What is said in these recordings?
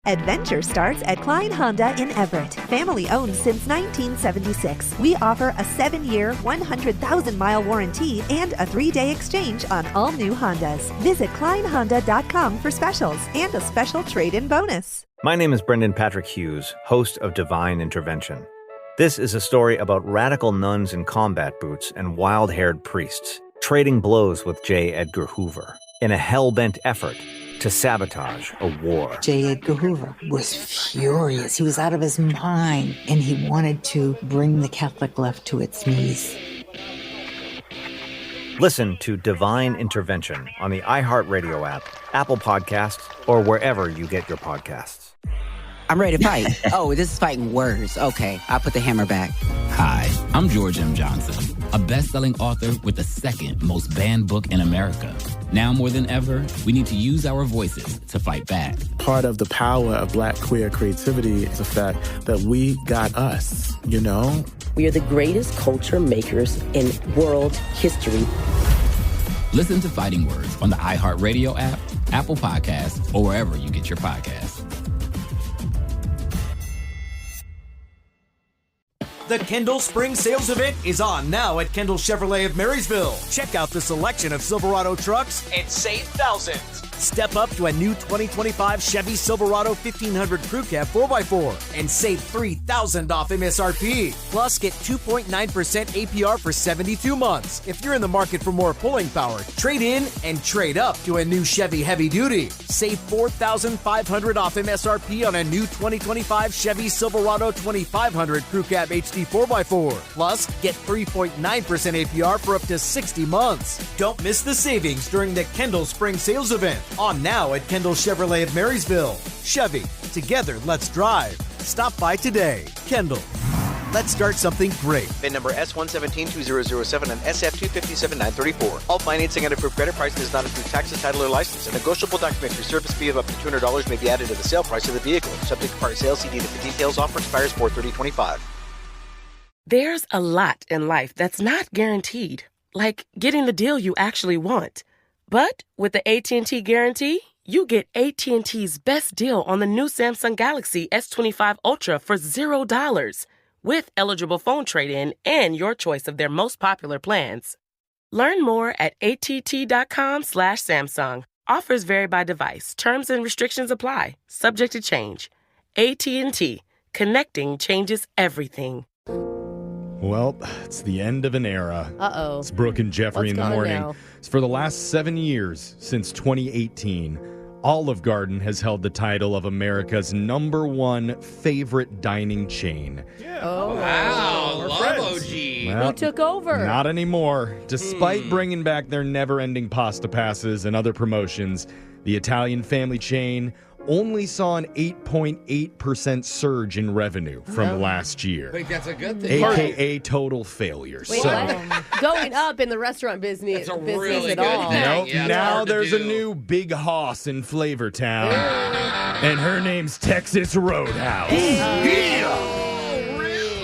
Adventure starts at Klein Honda in Everett. Family owned since 1976. We offer a 7-year, 100,000-mile warranty and a 3-day exchange on all new Hondas. Visit kleinhonda.com for specials and a special trade-in bonus. My name is Brendan Patrick Hughes, host of Divine Intervention. This is a story about radical nuns in combat boots and wild-haired priests trading blows with J. Edgar Hoover in a hell-bent effort to sabotage a war. J. Edgar Hoover was furious. He was out of his mind, and he wanted to bring the Catholic left to its knees. Listen to Divine Intervention on the iHeartRadio app, Apple Podcasts, or wherever you get your podcasts. I'm ready to fight. Oh, this is fighting words. Okay, I'll put the hammer back. Hi, I'm George M. Johnson, a best-selling author with the second most banned book in America. Now more than ever, we need to use our voices to fight back. Part of the power of Black queer creativity is the fact that we got us, you know? We are the greatest culture makers in world history. Listen to Fighting Words on the iHeartRadio app, Apple Podcasts, or wherever you get your podcasts. The Kendall Spring Sales Event is on now at Kendall Chevrolet of Marysville. Check out the selection of Silverado trucks and save thousands. Step up to a new 2025 Chevy Silverado 1500 Crew Cab 4x4 and save $3,000 off MSRP. Plus, get 2.9% APR for 72 months. If you're in the market for more pulling power, trade in and trade up to a new Chevy Heavy Duty. Save $4,500 off MSRP on a new 2025 Chevy Silverado 2500 Crew Cab HD 4x4. Plus, get 3.9% APR for up to 60 months. Don't miss the savings during the Kendall Spring Sales Event. On now at Kendall Chevrolet of Marysville. Chevy, together let's drive. Stop by today. Kendall, let's start something great. VIN number S1172007 and SF257934. All financing and approved credit price does not include taxes, title, or license. A negotiable documentary service fee of up to $200 may be added to the sale price of the vehicle. Subject to prior sale, see dealer for details. Offer expires 4/30/25. There's a lot in life that's not guaranteed, like getting the deal you actually want. But with the AT&T Guarantee, you get AT&T's best deal on the new Samsung Galaxy S25 Ultra for $0, with eligible phone trade-in and your choice of their most popular plans. Learn more at att.com/Samsung. Offers vary by device. Terms and restrictions apply. Subject to change. AT&T. Connecting changes everything. Well, it's the end of an era. Uh-oh. It's Brooke and Jeffery in the morning. Now? It's for the last 7 years, since 2018, Olive Garden has held the title of America's #1 favorite dining chain. Yeah. Oh, wow. Love OG. Well, who took over? Not anymore. Despite bringing back their never-ending pasta passes and other promotions, the Italian family chain only saw an 8.8% surge in revenue from last year. I think that's a good thing. AKA total failure. Wait, going up in the restaurant business, That's a really at good all. thing. Nope. Yeah, now there's a new big hoss in Flavortown, and her name's Texas Roadhouse.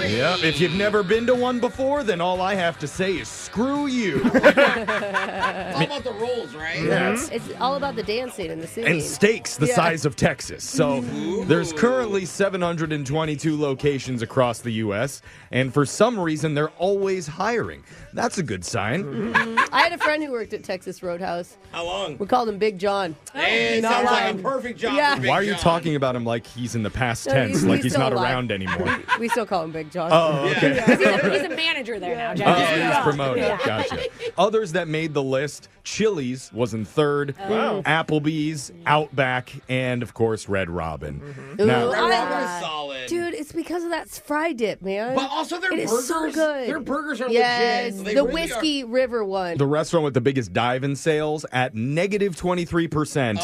Yep, if you've never been to one before, then all I have to say is screw you. It's all about the rolls, right? Yes. It's all about the dancing in the city. And steaks the size of Texas. So there's currently 722 locations across the U.S., and for some reason, they're always hiring. That's a good sign. I had a friend who worked at Texas Roadhouse. How long? We called him Big John. Hey, it Not sounds lying. like a perfect job Yeah. for Big Why are you John. talking about him like he's in the past tense, he's like he's still not alive. around anymore? We still call him Big John. Oh, okay. He's a manager there now, Jeff. Oh, he's promoted. Gotcha. Others that made the list, Chili's was in third, Applebee's, Outback, and, of course, Red Robin. Now, Red Robin's solid. Dude, it's because of that fry dip, man. But also their it burgers. is so good. Their burgers are yes, legit. They the really Whiskey River one. the restaurant with the biggest dive in sales at negative 23%,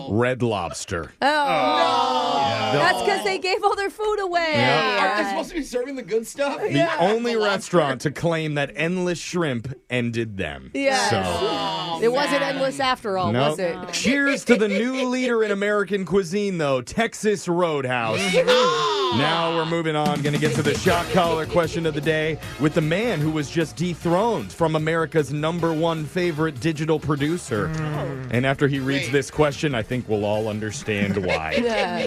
Red Lobster. That's because they gave all their food away. Aren't they supposed to be serving the good stuff? The only restaurant to claim that endless shrimp ended them. Yes. So, It wasn't endless after all, nope. was it? Cheers to the new leader in American cuisine, though, Texas Roadhouse. Now we're moving on. Going to get to the shock collar question of the day with the man who was just dethroned from America's #1 favorite digital producer. And after he reads this question, I think we'll all understand why.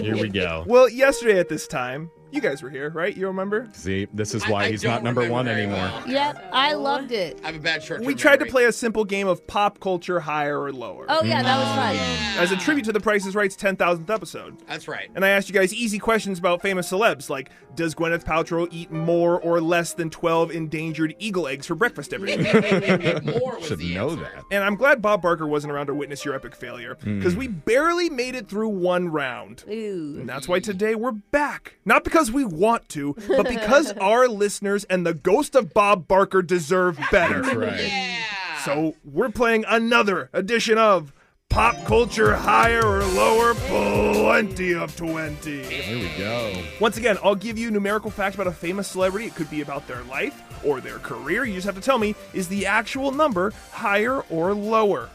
Here we go. Well, yesterday at this time, you guys were here, right? You remember? See, this is why he's not #1 anymore. Yep, I loved it. I have a bad short-term We tried to memory. play a simple game of pop culture higher or lower. Oh, yeah, that was fun. As a tribute to The Price is Right's 10,000th episode. That's right. And I asked you guys easy questions about famous celebs, like, does Gwyneth Paltrow eat more or less than 12 endangered eagle eggs for breakfast every day? More was Should the know answer. that. And I'm glad Bob Barker wasn't around to witness your epic failure, because we barely made it through one round. Ooh. And that's why today we're back. Not because we want to, but because our listeners and the ghost of Bob Barker deserve better. That's right. Yeah. So we're playing another edition of Pop Culture Higher or Lower, plenty of 20. Here we go. Once again, I'll give you numerical facts about a famous celebrity. It could be about their life or their career. You just have to tell me, is the actual number higher or lower?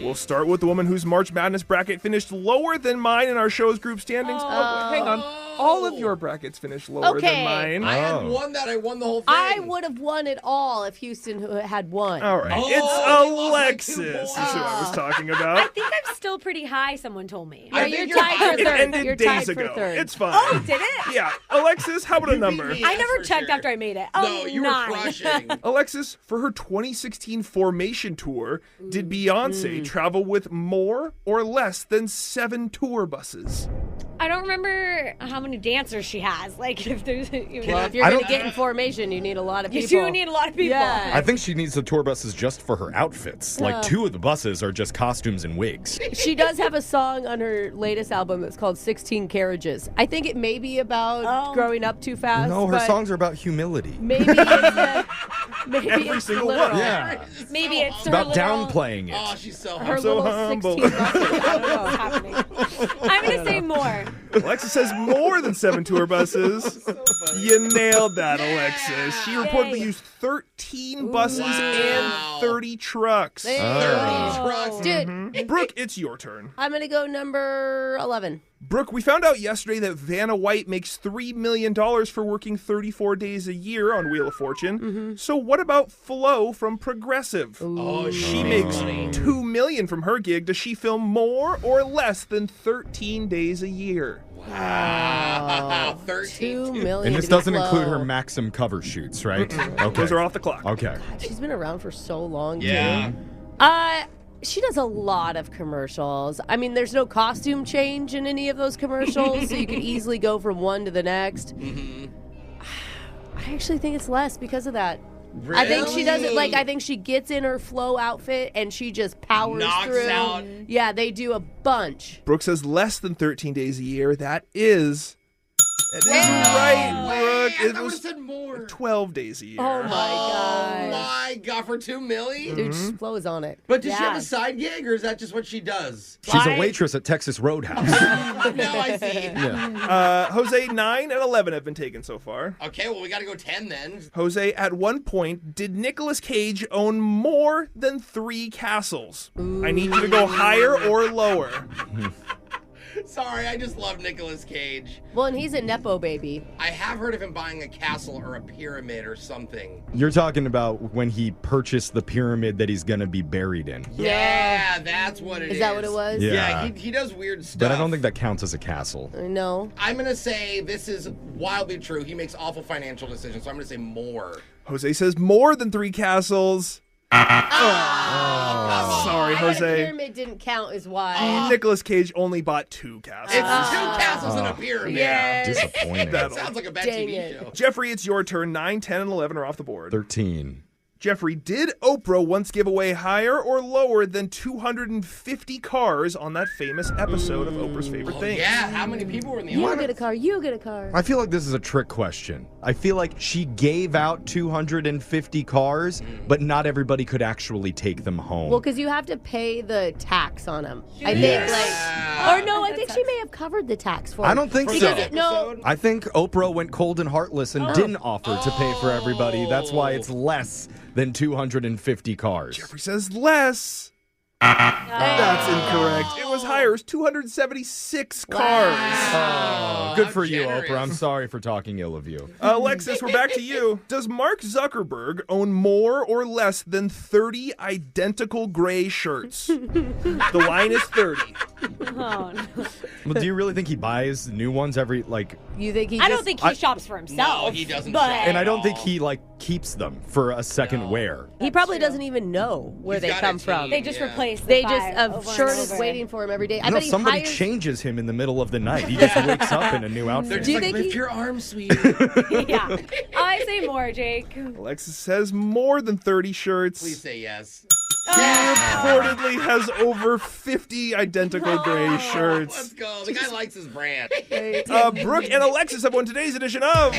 We'll start with the woman whose March Madness bracket finished lower than mine in our show's group standings. Oh, hang on. All of your brackets finished lower than mine. I had one that I won the whole thing. I would have won it all if Houston had won. All right. Oh, It's Alexis. Is who I was talking about. I think I'm still pretty high, someone told me. No, I you're think you're tied higher. for It third. ended You're days tied ago. for third. It's fine. Oh, did it? Yeah. Alexis, how about a number? me. I Yes, never for checked sure. after I made it. No, you were 9. crushing. Alexis, for her 2016 Formation tour, did Beyonce travel with more or less than 7 tour buses? I don't remember how many dancers she has. Like, if there's... Well, if you're going to get in formation, you need a lot of You people. do need a lot of people. Yeah. I think she needs the tour buses just for her outfits. Like 2 of the buses are just costumes and wigs. She does have a song on her latest album that's called 16 Carriages. I think it may be about growing up too fast. No, her but songs are about humility. Maybe it's maybe Every it's single literal. one. Yeah. Maybe it's her About little... downplaying it. Oh, she's so Her hot. so little humble. 16 buses. I don't know what's happening. I'm going to say more. Alexis says more than 7 tour buses. You nailed that, Alexis. She reportedly used 13 buses and 30 trucks. There you 30 go. trucks. Dude, Brooke, it's your turn. I'm going to go number 11. Brooke, we found out yesterday that Vanna White makes $3 million for working 34 days a year on Wheel of Fortune. So what about Flo from Progressive? Oh, She makes $2 million from her gig. Does she film more or less than 13 days a year? Wow. 2 million. And this to be doesn't include her Flo. Maxim cover shoots, right? Okay. Those are off the clock. Okay. She's been around for so long, Yeah. too. She does a lot of commercials. I mean, there's no costume change in any of those commercials, so you could easily go from one to the next. I actually think it's less because of that. Really? I think she does it I think she gets in her Flow outfit and she just powers Knocks through. out. Yeah, they do a bunch. Brooke says less than 13 days a year. That is right, Brooke. It I would was have said more. 12 days a year. Oh my Oh god. my god, for $2 million? Dude, Flo is on it. But does she have Yeah. a side gig, or is that just what she does? She's a waitress at Texas Roadhouse. Now I see. Jose, 9 and 11 have been taken so far. Okay, well, we got to go 10 then. Jose, at one point, did Nicolas Cage own more than 3 castles? I need you to go higher or lower. Sorry, I just love Nicolas Cage. Well, and he's a Nepo baby. I have heard of him buying a castle or a pyramid or something. You're talking about when he purchased the pyramid that he's going to be buried in. Yeah, that's what it is. Is that what it was? Yeah. he does weird stuff. But I don't think that counts as a castle. No. I'm going to say this is wildly true. He makes awful financial decisions, so I'm going to say more. Jose says more than 3 castles. Sorry, The Jose. pyramid didn't count as why. Nicolas Cage only bought 2 castles. It's 2 castles and a pyramid. Yeah. Disappointing. That sounds like a bad Dang TV it. show. Jeffrey, it's your turn. 9, 10, and 11 are off the board. 13. Jeffrey, did Oprah once give away higher or lower than 250 cars on that famous episode of Oprah's Favorite Things? Yeah, how many people were in the You audience? get a car. You get a car. I feel like this is a trick question. I feel like she gave out 250 cars, but not everybody could actually take them home. Well, because you have to pay the tax on them. I think, or no, I think she may have covered the tax for I them. don't think Because so. No, I think Oprah went cold and heartless and didn't offer to pay for everybody. That's why it's less than 250 cars. Jeffrey says less. That's incorrect. It was higher. It was 276 cars. good for you, Oprah. I'm sorry for talking ill of you. Alexis, we're back to you. Does Mark Zuckerberg own more or less than 30 identical gray shirts? The line is 30. Oh, no. Well, do you really think he buys new ones every, You think he I don't think he shops for himself. No, he doesn't but... shop. And I don't think he, keeps them for a second wear. He probably doesn't even know where He's they got come a team, from. They just replace the They five just, over a shirt and is over. waiting for him every day. I No, bet he somebody hires... changes him in the middle of the night. He just wakes up in a new outfit. Do you think lift he... your arm, sweetie. Yeah. I say more, Jake. Alexis says more than 30 shirts. Please say yes. He reportedly has over 50 identical gray shirts. Let's go. The guy likes his brand. Brooke and Alexis have won today's edition of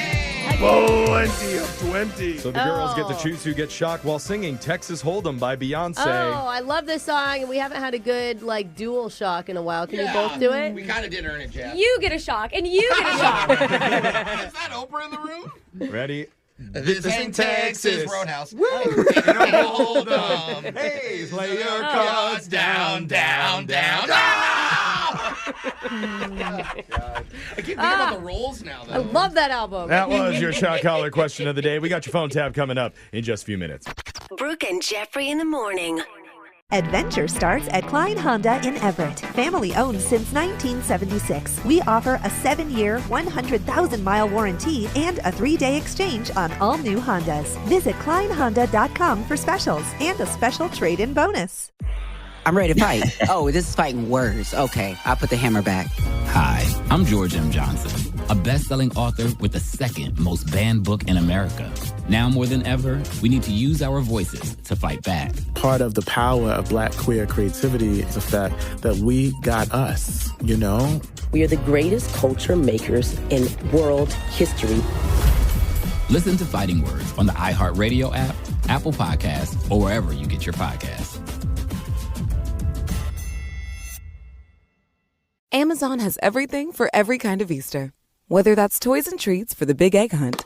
Plenty of 20. So the girls get to choose who gets shocked while singing Texas Hold'em by Beyonce. Oh, I love this song, and we haven't had a good, dual shock in a while. Can you both do it? We kind of did earn it, Jeff. You get a shock, and you get a shock. Is that Oprah in the room? Ready? This ain't Texas Roadhouse. Woo! Hold on. Hey, play your cards down, down, down. I keep thinking about the rolls now, though. I love that album. That was your shock collar question of the day. We got your phone tab coming up in just a few minutes. Brooke and Jeffrey in the morning. Adventure starts at Klein Honda in Everett. Family owned since 1976. We offer a 7-year, 100,000-mile warranty and a 3-day exchange on all new Hondas. Visit KleinHonda.com for specials and a special trade-in bonus. I'm ready to fight. Oh, this is fighting words. Okay, I'll put the hammer back. Hi, I'm George M. Johnson, a best-selling author with the second most banned book in America. Now more than ever, we need to use our voices to fight back. Part of the power of Black queer creativity is the fact that we got us, you know? We are the greatest culture makers in world history. Listen to Fighting Words on the iHeartRadio app, Apple Podcasts, or wherever you get your podcasts. Amazon has everything for every kind of Easter. Whether that's toys and treats for the Big Egg Hunt,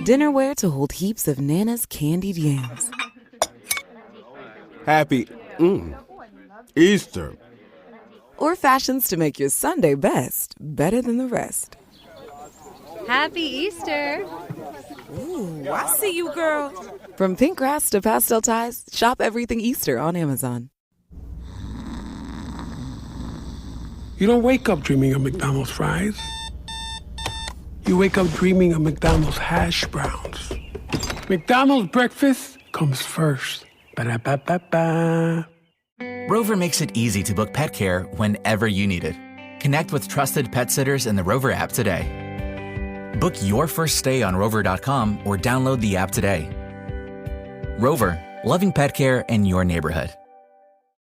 dinnerware to hold heaps of Nana's candied yams, Happy Easter. or fashions to make your Sunday best better than the rest. Happy Easter. Ooh, I see you, girl. From pink grass to pastel ties, shop everything Easter on Amazon. You don't wake up dreaming of McDonald's fries. You wake up dreaming of McDonald's hash browns. McDonald's breakfast comes first. Ba-da-ba-ba-ba. Rover makes it easy to book pet care whenever you need it. Connect with trusted pet sitters in the Rover app today. Book your first stay on Rover.com or download the app today. Rover, loving pet care in your neighborhood.